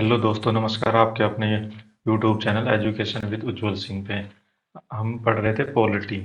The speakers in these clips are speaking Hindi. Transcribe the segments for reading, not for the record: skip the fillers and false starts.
हेलो दोस्तों, नमस्कार। आपके अपने यूट्यूब चैनल एजुकेशन विद उज्जवल सिंह पे हम पढ़ रहे थे पॉलिटी।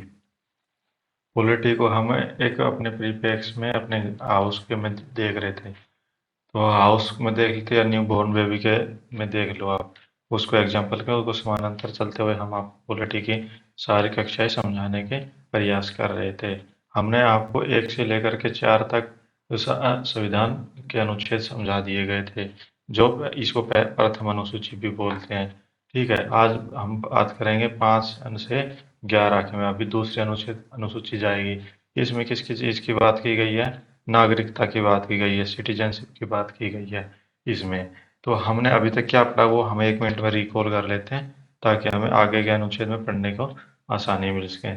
पॉलिटी को हम एक अपने प्रीफेक्स में अपने हाउस के में देख रहे थे। तो हाउस में देख लेते या न्यू बॉर्न बेबी के में देख लो आप। उसको एग्जाम्पल के उसको समानांतर चलते हुए हम आपको पॉलिटी की सारी कक्षाएं समझाने के प्रयास कर रहे थे। हमने आपको 1 से लेकर के 4 तक संविधान के अनुच्छेद समझा दिए गए थे, जो इसको प्रथम अनुसूची भी बोलते हैं। ठीक है, आज हम बात करेंगे 5 से 11 के में। अभी दूसरी अनुच्छेद अनुसूची जाएगी। इसमें किसकी चीज की बात की गई है? नागरिकता की बात की गई है, सिटीजनशिप की बात की गई है इसमें। तो हमने अभी तक क्या पढ़ा वो हम 1 मिनट में रिकॉल कर लेते हैं, ताकि हमें आगे के अनुच्छेद में पढ़ने को आसानी मिल सके।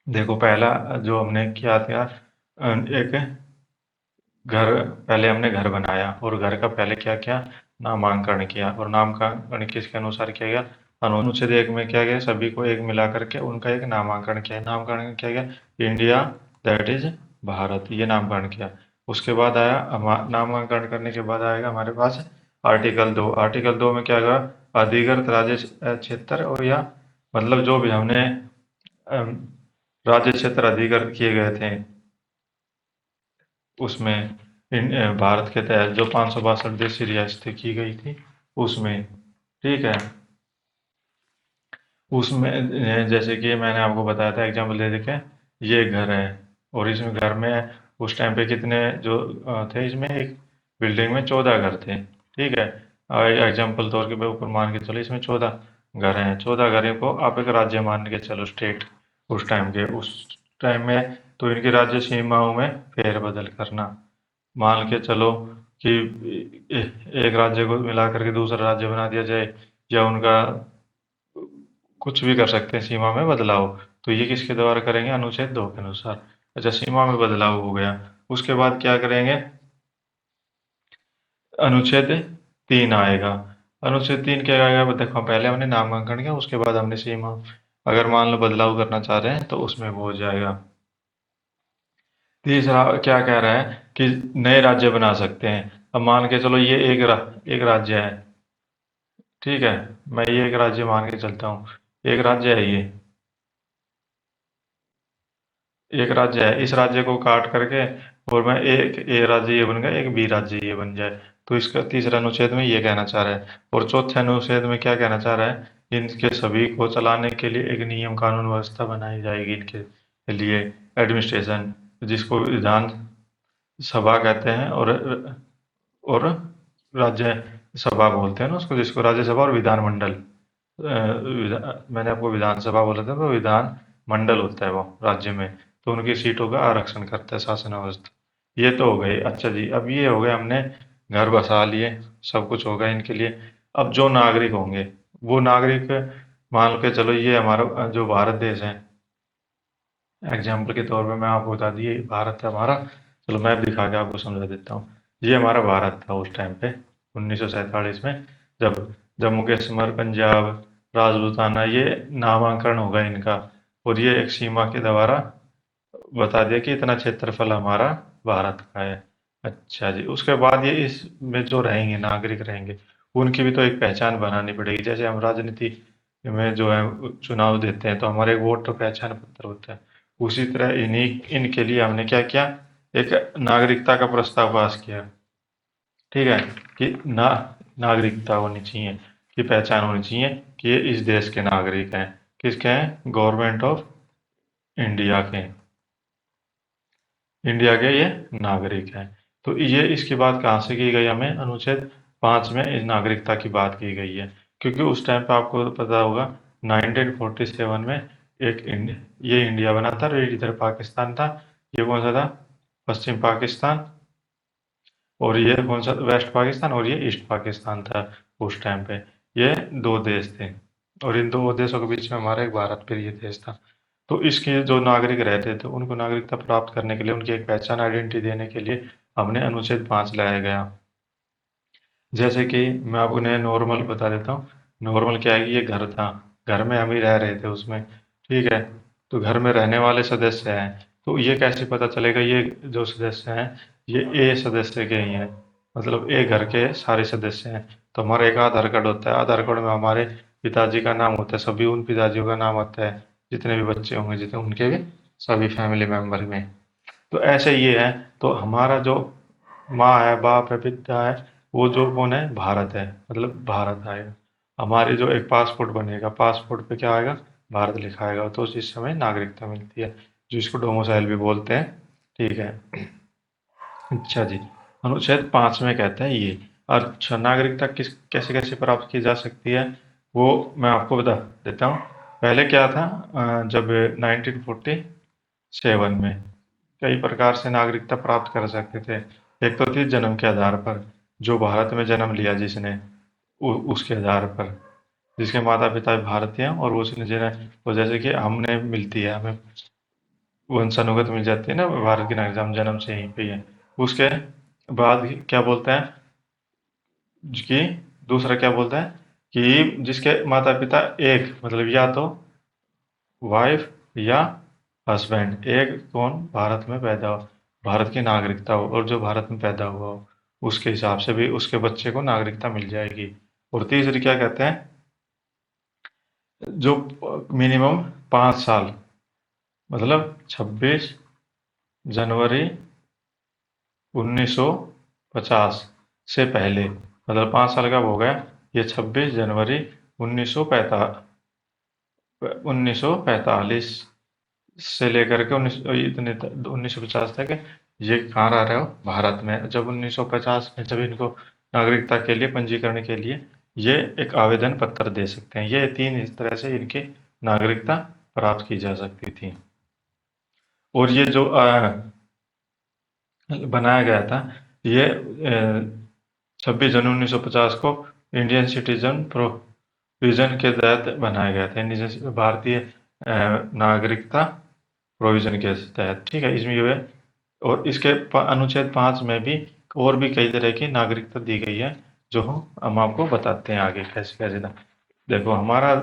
देखो, पहला जो हमने किया था, एक घर, पहले हमने घर बनाया और घर का पहले क्या किया? नामांकन किया। और नामकरण किसके अनुसार किया गया? अनुच्छेद 1 में क्या गया? सभी को एक मिला करके उनका एक नामांकन किया। नामकरण किया गया इंडिया, दैट इज भारत, ये नामकरण किया। उसके बाद आया नामांकन करने के बाद आएगा हमारे पास आर्टिकल 2। आर्टिकल 2 में क्या होगा? अधिकृत राज्य क्षेत्र, और या मतलब जो भी हमने अम, राज्य क्षेत्र अधिकृत किए गए थे उसमें, भारत के तहत जो 562 देशी रियासतें की गई थी उसमें। ठीक है, उसमें जैसे कि मैंने आपको बताया था, एग्जाम्पल दे देखे, ये घर है और इसमें घर में उस टाइम पे कितने जो थे, इसमें एक बिल्डिंग में 14 घर थे। ठीक है, एग्जाम्पल तौर के ऊपर मान के चलो इसमें 14 घर हैं। 14 घरों को आप एक राज्य मान के चलो, स्टेट। उस टाइम में तो इनकी राज्य सीमाओं में फेरबदल करना, मान के चलो कि एक राज्य को मिला करके दूसरा राज्य बना दिया जाए, या उनका कुछ भी कर सकते हैं सीमा में बदलाव। तो ये किसके द्वारा करेंगे? अनुच्छेद 2 के अनुसार। अच्छा, सीमा में बदलाव हो गया। उसके बाद क्या करेंगे? अनुच्छेद 3 आएगा। अनुच्छेद 3 क्या आएगा? देखो, पहले हमने नामांकन किया, उसके बाद हमने सीमा, अगर मान लो बदलाव करना चाह रहे हैं तो उसमें वो हो जाएगा। तीसरा क्या कह रहा है कि नए राज्य बना सकते हैं। अब मान के चलो ये एक राज्य है। ठीक है, मैं ये एक राज्य मान के चलता हूँ। एक राज्य है ये, एक राज्य है। इस राज्य को काट करके और मैं एक ए राज्य ये बन गया, एक बी राज्य ये बन जाए। तो इसका तीसरा अनुच्छेद में ये कहना चाह रहा है। और चौथे अनुच्छेद में क्या कहना चाह रहा है? इनके सभी को चलाने के लिए एक नियम कानून व्यवस्था बनाई जाएगी इनके लिए, एडमिनिस्ट्रेशन, जिसको विधान सभा कहते हैं, और राज्य सभा बोलते हैं ना उसको, जिसको राज्यसभा और विधानमंडल। मैंने आपको विधानसभा बोला था, तो विधान मंडल होता है वो राज्य में। तो उनकी सीटों का आरक्षण करता है शासन व्यवस्था। ये तो हो गई। अच्छा जी, अब ये हो गए, हमने घर बसा लिए, सब कुछ हो गया इनके लिए। अब जो नागरिक होंगे, वो नागरिक, मान के चलो ये हमारा जो भारत देश है, एग्जाम्पल के तौर पे मैं आपको बता दिए भारत है हमारा। चलो मैं दिखा के आपको समझा देता हूँ। ये हमारा भारत था उस टाइम पे, 1947 में, जब जम्मू कश्मीर, पंजाब, राजपूताना, ये नामांकन होगा इनका। और ये एक सीमा के द्वारा बता दिया कि इतना क्षेत्रफल हमारा भारत का है। अच्छा जी, उसके बाद ये इसमें जो रहेंगे नागरिक रहेंगे, उनकी भी तो एक पहचान बनानी पड़ेगी। जैसे हम राजनीति में जो है चुनाव देते हैं, तो हमारे एक वोट तो पहचान पत्र होता है। उसी तरह इन्हीं इनके लिए हमने क्या किया? एक नागरिकता का प्रस्ताव पास किया। ठीक है, कि नागरिकता होनी चाहिए, कि पहचान होनी चाहिए कि ये इस देश के नागरिक हैं। किसके हैं? गवर्नमेंट ऑफ इंडिया के, इंडिया के ये नागरिक हैं। तो ये इसकी बात कहाँ से की गई? हमें अनुच्छेद 5 में इस नागरिकता की बात की गई है। क्योंकि उस टाइम पे आपको पता होगा, 1947 में ये इंडिया बना था और इधर पाकिस्तान था। ये कौन सा था? पश्चिम पाकिस्तान। और ये कौन सा? वेस्ट पाकिस्तान। और ये ईस्ट पाकिस्तान था उस टाइम पे। ये दो देश थे, और इन दो देशों के बीच में हमारा एक भारत प्रिय देश था। तो इसके जो नागरिक रहते थे, उनको नागरिकता प्राप्त करने के लिए, उनकी एक पहचान, आइडेंटिटी देने के लिए हमने अनुच्छेद 5 लाया गया। जैसे कि मैं आपको नॉर्मल बता देता हूँ। नॉर्मल क्या है कि ये घर था, घर में हम ही रह रहे थे उसमें। ठीक है, तो घर में रहने वाले सदस्य हैं। तो ये कैसे पता चलेगा ये जो सदस्य हैं, ये ए सदस्य के ही हैं, मतलब ए घर के सारे सदस्य हैं। तो हमारा एक आधार कार्ड होता है, आधार कार्ड में हमारे पिताजी का नाम होता है, सभी उन पिताजियों का नाम होता है, जितने भी बच्चे होंगे जितने उनके भी सभी फैमिली मेंबर में। तो ऐसे ये है। तो हमारा जो माँ है, बाप है, पिता है, वो जो कौन है, भारत है, मतलब भारत आएगा। हमारे जो एक पासपोर्ट बनेगा, पासपोर्ट पे क्या आएगा, भारत लिखा आएगा, तो उस हमें नागरिकता मिलती है, जो इसको डोमिसाइल भी बोलते हैं। ठीक है। अच्छा जी। अनुच्छेद 5 में कहता है ये। अच्छा, नागरिकता किस कैसे कैसे प्राप्त की जा सकती है, वो मैं आपको बता देता हूँ। पहले क्या था, जब 1947 में कई प्रकार से नागरिकता प्राप्त कर सकते थे। एक तो थी जन्म के आधार पर, जो भारत में जन्म लिया जिसने, उसके आधार पर, जिसके माता पिता भारतीय हैं और उसने जिन्हें, वो जैसे कि हमने मिलती है, हमें वंशानुगत मिल जाती है ना भारत की नागरिकता, हम जन्म से यहीं पे ही है। उसके बाद क्या बोलते हैं कि, दूसरा क्या बोलता है कि जिसके माता पिता एक, मतलब या तो वाइफ या हस्बैंड, एक कौन भारत में पैदा हो, भारत की नागरिकता हो, और जो भारत में पैदा हुआ हो, उसके हिसाब से भी उसके बच्चे को नागरिकता मिल जाएगी। और तीसरी क्या कहते हैं, जो मिनिमम 5 साल, मतलब 26 जनवरी 1950 से पहले, मतलब 5 साल का हो गया, ये 26 जनवरी 1945 से लेकर के 1950 तक ये कहाँ रह रहे हो, भारत में। जब 1950 में जब इनको नागरिकता के लिए पंजीकरण के लिए ये एक आवेदन पत्र दे सकते हैं, ये तीन इस तरह से इनकी नागरिकता प्राप्त की जा सकती थी। और ये जो बनाया गया था, ये 26 जनवरी 1950 को इंडियन सिटीजन प्रोविजन के तहत बनाया गया था, भारतीय नागरिकता प्रोविजन के तहत। ठीक है, इसमें ये है। और इसके अनुच्छेद 5 में भी और भी कई तरह की नागरिकता दी गई है, जो हम आपको बताते हैं आगे कैसे कैसे ना। देखो, हमारा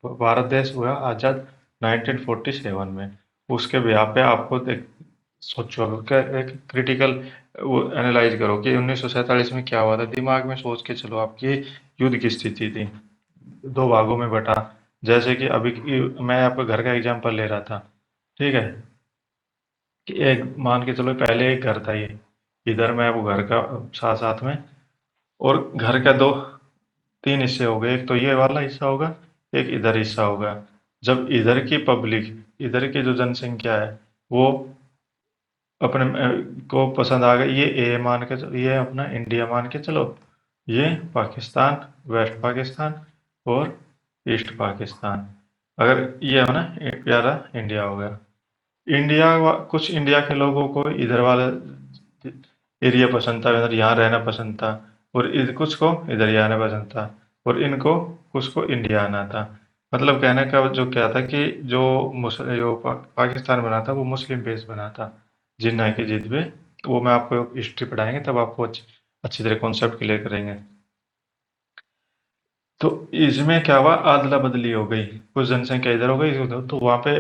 भारत देश हुआ आज़ाद 1947 में। उसके ब्याह पे आपको देख, सोचो, एक क्रिटिकल वो एनालाइज करो कि 1947 में क्या हुआ था, दिमाग में सोच के चलो, आपकी युद्ध की स्थिति थी, दो भागों में बटा। जैसे कि अभी मैं आपको घर का एग्जांपल ले रहा था। ठीक है, कि एक मान के चलो, पहले एक घर था, ये इधर मैं वो घर का साथ साथ में, और घर का दो तीन हिस्से हो गए, एक तो ये वाला हिस्सा होगा, एक इधर हिस्सा होगा। जब इधर की पब्लिक, इधर की जो जनसंख्या है, वो अपने को पसंद आ गई, ये ए मान के चलो, ये अपना इंडिया मान के चलो, ये पाकिस्तान, वेस्ट पाकिस्तान और ईस्ट पाकिस्तान, अगर ये है ना, एक प्यारा इंडिया हो गया। कुछ इंडिया के लोगों को इधर वाला एरिया पसंद था, इधर यहाँ रहना पसंद था, और कुछ को इधर ही आना पसंद था, और इनको कुछ को इंडिया आना था। मतलब कहने का जो क्या था कि जो पाकिस्तान बना था, वो मुस्लिम बेस बना था, जिन्ना की जिद पे। वो मैं आपको हिस्ट्री पढ़ाएंगे, तब आपको अच्छी तरह कॉन्सेप्ट क्लियर करेंगे। तो इसमें क्या हुआ, अदला बदली हो गई, कुछ जनसंख्या इधर हो गई उधर, तो वहाँ पे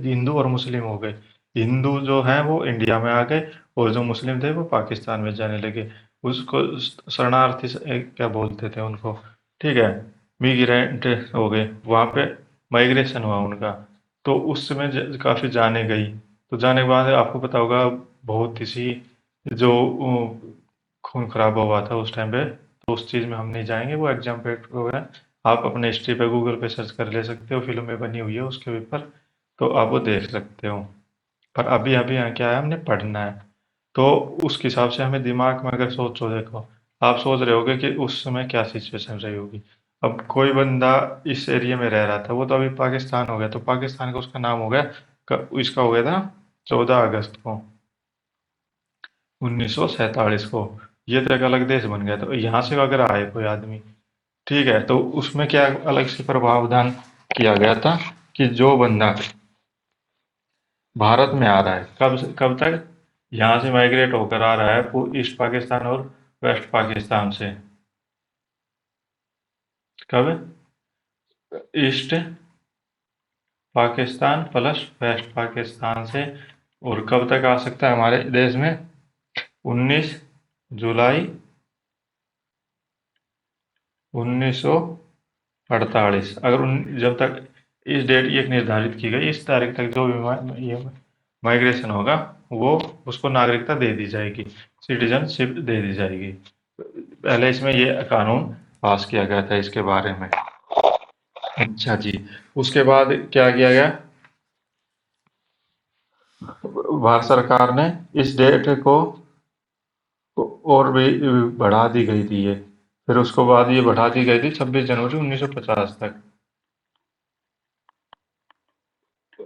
हिंदू और मुस्लिम हो गए। हिंदू जो है वो इंडिया में आ गए, और जो मुस्लिम थे वो पाकिस्तान में जाने लगे। उसको शरणार्थी क्या बोलते थे उनको। ठीक है, मिग्रेंट हो गए वहाँ पे, माइग्रेशन हुआ उनका। तो उस समय काफ़ी जाने गई। तो जाने के बाद आपको पता होगा, बहुत सी जो खून खराबा हुआ था उस टाइम पे। तो उस चीज़ में हम नहीं जाएंगे, वो एग्जाम पे हो गया। आप अपने हिस्ट्री पे गूगल पे सर्च कर ले सकते हो, फिल्म में बनी हुई है उसके ऊपर, तो आप वो देख सकते हो। पर अभी अभी यहाँ क्या है, हमने पढ़ना है। तो उस हिसाब से हमें दिमाग में अगर सोचो, देखो, आप सोच रहे होगे कि उस समय क्या सिचुएशन रही होगी। अब कोई बंदा इस एरिया में रह रहा था, वो तो अभी पाकिस्तान हो गया, तो पाकिस्तान का उसका नाम हो गया, इसका हो गया था 14 अगस्त को 1947 को। ये तो एक अलग देश बन गया। तो यहाँ से अगर आए कोई आदमी, ठीक है, तो उसमें क्या अलग से प्रावधान किया गया था कि जो बंदा भारत में आ रहा है, कब कब तक, यहाँ से माइग्रेट होकर आ रहा है ईस्ट पाकिस्तान और वेस्ट पाकिस्तान से, कब, east Pakistan plus west Pakistan से, और कब तक आ सकता है हमारे देश में, 19 जुलाई 1948। अगर जब तक इस डेट एक निर्धारित की गई, इस तारीख तक जो भी ये माइग्रेशन होगा वो उसको नागरिकता दे दी जाएगी, सिटीजनशिप दे दी जाएगी। पहले इसमें ये कानून पास किया गया था इसके बारे में। अच्छा जी। उसके बाद क्या किया गया, भारत सरकार ने इस डेट को और भी बढ़ा दी गई थी ये, फिर उसके बाद ये बढ़ा दी गई थी 26 जनवरी 1950 तक।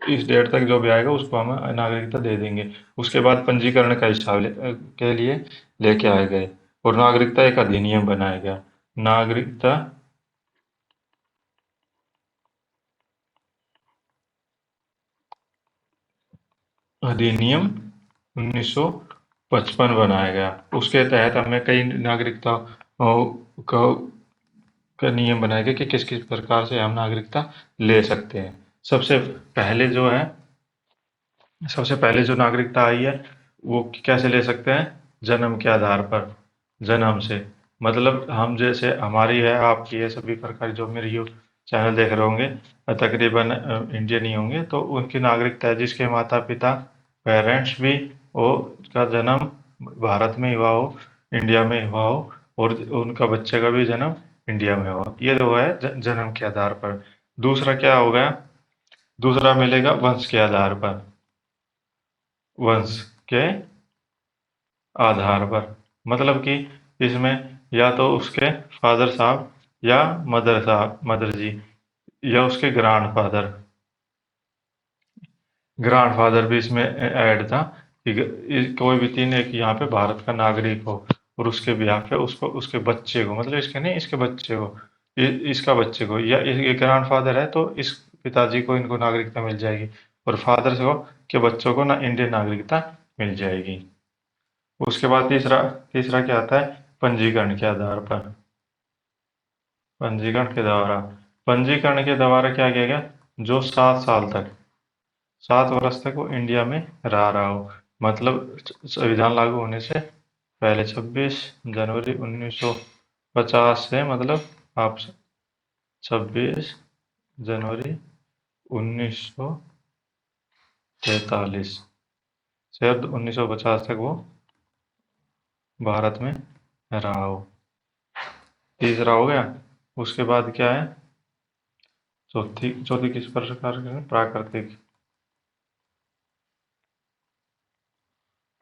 इस डेट तक जो भी आएगा उसको हम नागरिकता दे देंगे। उसके बाद पंजीकरण का हिसाब के लिए लेके आए गए, और नागरिकता एक अधिनियम बनाया गया, नागरिकता अधिनियम 1955 बनाया गया। उसके तहत हमें कई नागरिकता का नियम बनाए गए कि किस किस प्रकार से हम नागरिकता ले सकते हैं। सबसे पहले जो है, सबसे पहले जो नागरिकता आई है वो कैसे ले सकते हैं, जन्म के आधार पर, जन्म से। मतलब हम जैसे हमारी है, आपकी है, सभी प्रकार जो मेरे यू चैनल देख रहे होंगे तकरीबन इंडियन ही होंगे, तो उनकी नागरिकता है जिसके माता पिता पेरेंट्स भी हो, का जन्म भारत में हुआ हो, इंडिया में हुआ हो, और उनका बच्चे का भी जन्म इंडिया में हो। ये जो है जन्म के आधार पर। दूसरा क्या हो गया, दूसरा मिलेगा वंश के आधार पर, वंश के आधार पर। मतलब कि इसमें या तो उसके फादर साहब या मदर साहब, मदर जी, या उसके ग्रांडफादर भी इसमें ऐड था कि कोई भी तीन, एक यहाँ पे भारत का नागरिक हो और उसके ब्याह पे उसको, उसके बच्चे को, मतलब इसके नहीं, इसके बच्चे को, इसका बच्चे को, या ये ग्रांडफादर है तो इस पिताजी को इनको नागरिकता मिल जाएगी, और फादर को के बच्चों को ना इंडियन नागरिकता मिल जाएगी। उसके बाद तीसरा, तीसरा क्या आता है, पंजीकरण के आधार पर। पंजीकरण के द्वारा, पंजीकरण के द्वारा क्या किया गया, जो 7 साल तक, 7 वर्ष तक वो इंडिया में रहा हो, मतलब संविधान लागू होने से पहले 26 जनवरी 1950 से, मतलब आप 26 जनवरी 1943 से 1950 तक वो भारत में रहा हो। तीसरा हो गया। उसके बाद क्या है, चौथी, चौथी किस प्रकार के, प्राकृतिक,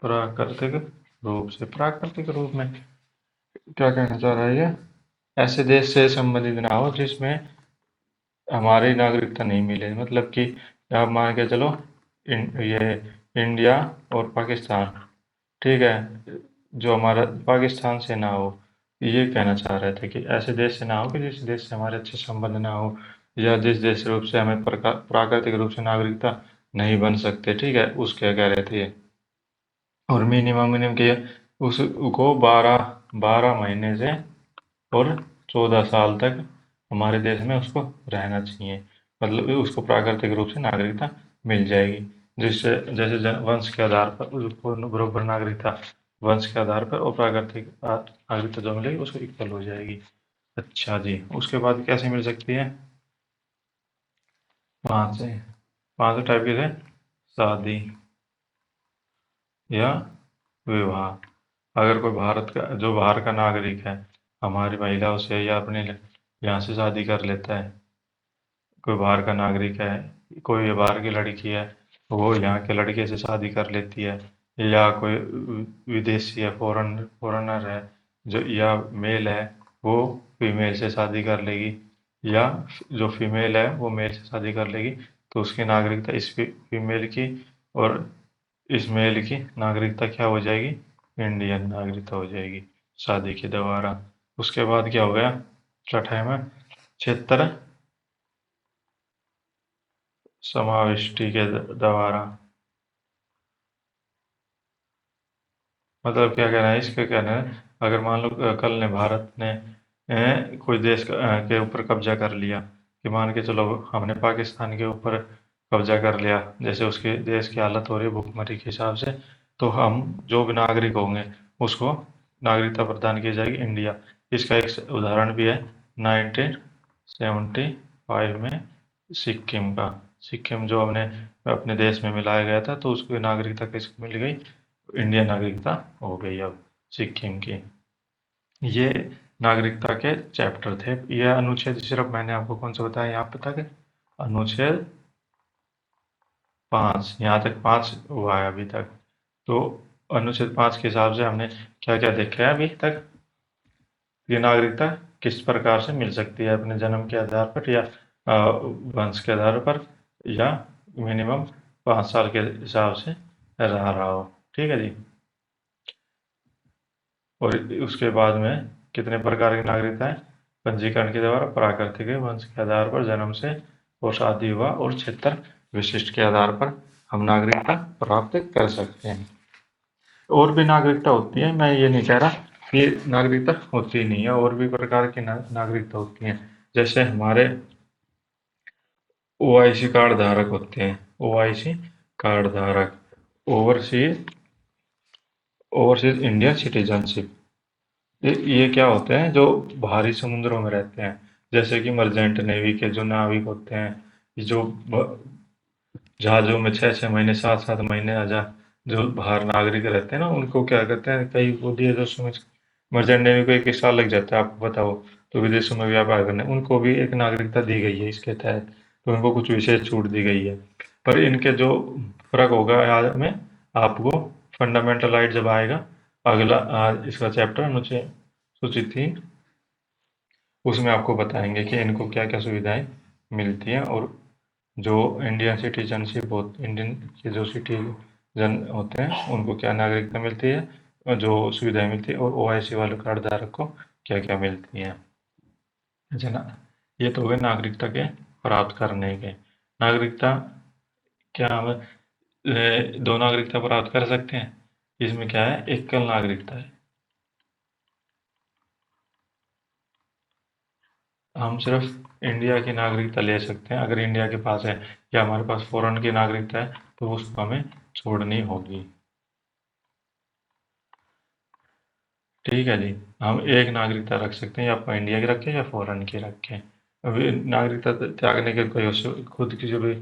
प्राकृतिक रूप से। प्राकृतिक रूप में क्या कहना चाह रहा है ये, ऐसे देश से संबंधित ना हो जिसमें हमारी नागरिकता नहीं मिले। मतलब कि आप मान के चलो ये इंडिया और पाकिस्तान, ठीक है, जो हमारा पाकिस्तान से ना हो, ये कहना चाह रहे थे कि ऐसे देश से ना हो कि जिस देश से हमारे अच्छे संबंध ना हो, या जिस देश रूप से हमें प्राकृतिक रूप से नागरिकता नहीं बन सकते, ठीक है, उसके कह रहे थे ये। और मिनिमम के उसको 12 महीने से और 14 साल तक हमारे देश में उसको रहना चाहिए, मतलब उसको प्राकृतिक रूप से नागरिकता मिल जाएगी, जिससे जैसे वंश के आधार पर उसको बराबर नागरिकता, वंश के आधार पर, और प्राकृतिक नागरिकता जो मिलेगी उसको इक्वल हो जाएगी। अच्छा जी। उसके बाद कैसे मिल सकती है, पाँच से, पाँच टाइप के थे, शादी या विवाह। अगर कोई भारत का, जो बाहर का नागरिक है, हमारी महिलाओं से या अपने यहाँ से शादी कर लेता है, कोई बाहर का नागरिक है, कोई बाहर की लड़की है, वो यहाँ के लड़के से शादी कर लेती है, या कोई विदेशी है, फॉरेनर है जो, या मेल है, वो फीमेल से शादी कर लेगी, या जो फीमेल है वो मेल से शादी कर लेगी, तो उसकी नागरिकता इस फीमेल की और इस मेल की नागरिकता क्या हो जाएगी, इंडियन नागरिकता हो जाएगी शादी के द्वारा। उसके बाद क्या हो गया, छठे में क्षेत्र समाविष्टि के द्वारा। मतलब क्या कहना है, इसका कहना है, अगर मान लो कल ने भारत ने कोई देश के ऊपर कब्जा कर लिया, कि मान के चलो हमने पाकिस्तान के ऊपर कब्जा कर लिया, जैसे उसके देश की हालत हो रही है भुखमरी के हिसाब से, तो हम जो भी नागरिक होंगे उसको नागरिकता प्रदान की जाएगी इंडिया। इसका एक उदाहरण भी है 1975 में सिक्किम जो हमने अपने देश में मिलाया गया था, तो उसकी नागरिकता किसको मिल गई? इंडियन नागरिकता हो गई अब सिक्किम की। ये नागरिकता के चैप्टर थे। यह अनुच्छेद सिर्फ मैंने आपको कौन सा बताया यहाँ पे तक? अनुच्छेद 5, यहाँ तक 5 हुआ है अभी तक। तो अनुच्छेद 5 के हिसाब से हमने क्या क्या देखा है अभी तक? ये नागरिकता किस प्रकार से मिल सकती है? अपने जन्म के आधार पर, या वंश के आधार पर, या मिनिमम 5 साल के हिसाब से रहा हो। ठीक है जी। और उसके बाद में कितने प्रकार की नागरिकता है? पंजीकरण के द्वारा, प्राकृतिक वंश के आधार पर, जन्म से, और शादी विवाह और क्षेत्र विशिष्ट के आधार पर हम नागरिकता प्राप्त कर सकते हैं। और भी नागरिकता होती है, मैं ये नहीं कह रहा कि नागरिकता होती नहीं है, और भी प्रकार की नागरिकता होती है। जैसे हमारे ओआईसी कार्ड धारक होते हैं, ओआईसी कार्ड धारक, ओवरसीज ओवरसीज इंडियन सिटीजनशिप। ये क्या होते हैं? जो बाहरी समुद्रों में रहते हैं, जैसे कि मर्चेंट नेवी के जो नाविक होते हैं, जो जहाजों में 6-6 महीने, 7-7 महीने जो बाहर नागरिक रहते हैं ना, उनको क्या कहते हैं? कई देशों में मर्चेंट नेवी को 1 साल लग जाता है, आपको बताओ। तो विदेशों में व्यापार करने उनको भी एक नागरिकता दी गई है इसके तहत, तो उनको कुछ विशेष छूट दी गई है। पर इनके जो फर्क होगा आज में, आपको फंडामेंटल राइट जब आएगा अगला, आज इसका चैप्टर अनुच्छेद सूचित थी, उसमें आपको बताएंगे कि इनको क्या क्या सुविधाएं मिलती हैं, और जो इंडियन के जो सिटीजन होते हैं उनको क्या नागरिकता मिलती है, और जो सुविधाएं मिलती है, और ओआईसी वाले कार्ड धारक को क्या क्या मिलती हैं। जना, ये तो हो गए नागरिकता के प्राप्त करने के। नागरिकता क्या हम दो नागरिकता प्राप्त कर सकते हैं? इसमें क्या है? एकल नागरिकता है। हम सिर्फ इंडिया की नागरिकता ले सकते हैं अगर इंडिया के पास है, या हमारे पास फॉरेन की नागरिकता है तो उसको हमें छोड़नी होगी। ठीक है जी। हम एक नागरिकता रख सकते हैं, या आपको इंडिया की रखें या फॉरेन की रखें। अभी नागरिकता त्यागने के खुद की जो भी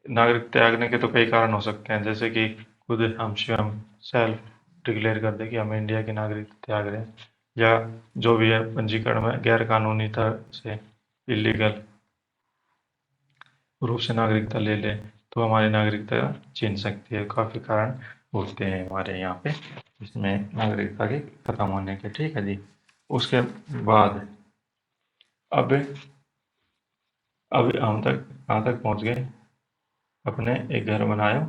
नागरिक त्यागने के तो कई कारण हो सकते हैं, जैसे कि खुद हम स्वयं सेल्फ डिक्लेयर कर दें कि हम इंडिया की नागरिकता त्याग रहे हैं, या जो भी है पंजीकरण में गैर कानूनी तरह से, इलीगल रूप से नागरिकता ले ले, तो हमारी नागरिकता छीन सकती है। काफ़ी कारण होते हैं हमारे यहाँ पे इसमें नागरिकता के खत्म होने के। ठीक है जी। उसके बाद अब अब हम तक कहाँ तक पहुँच गए? अपने एक घर बनाया,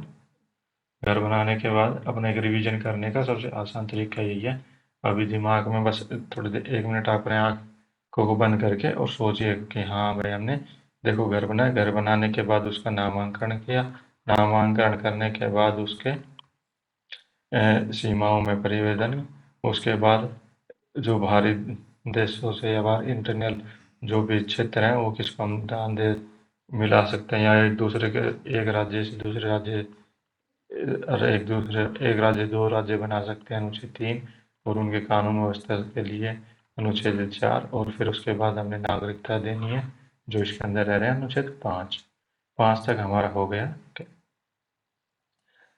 घर बनाने के बाद अपने एक रिवीजन करने का सबसे आसान तरीका यही है। अभी दिमाग में बस थोड़ी देर 1 मिनट अपने आँखों को बंद करके और सोचिए कि हाँ भाई, हमने देखो घर बनाया, घर बनाने के बाद उसका नामांकन किया, नामांकन करने के बाद उसके सीमाओं में परिवर्तन, उसके बाद जो बाहरी देशों से या बाहर इंटरनल जो भी क्षेत्र हैं वो किसको हम दान दे मिला सकते हैं, या एक दूसरे के एक राज्य से दूसरे राज्य, अरे एक राज्य 2 राज्य बना सकते हैं, अनुच्छेद 3, और उनके कानून व्यवस्था के लिए अनुच्छेद 4, और फिर उसके बाद हमने नागरिकता देनी है जो इसके अंदर रह रहे हैं, अनुच्छेद 5 तक हमारा हो गया।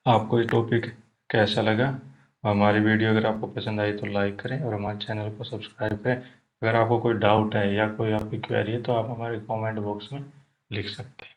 आपको ये टॉपिक कैसा लगा? हमारी वीडियो अगर आपको पसंद आई तो लाइक करें और हमारे चैनल को सब्सक्राइब करें। अगर आपको कोई डाउट है या कोई आपकी क्वेरी है तो आप हमारे कमेंट बॉक्स में लिख सकते हैं।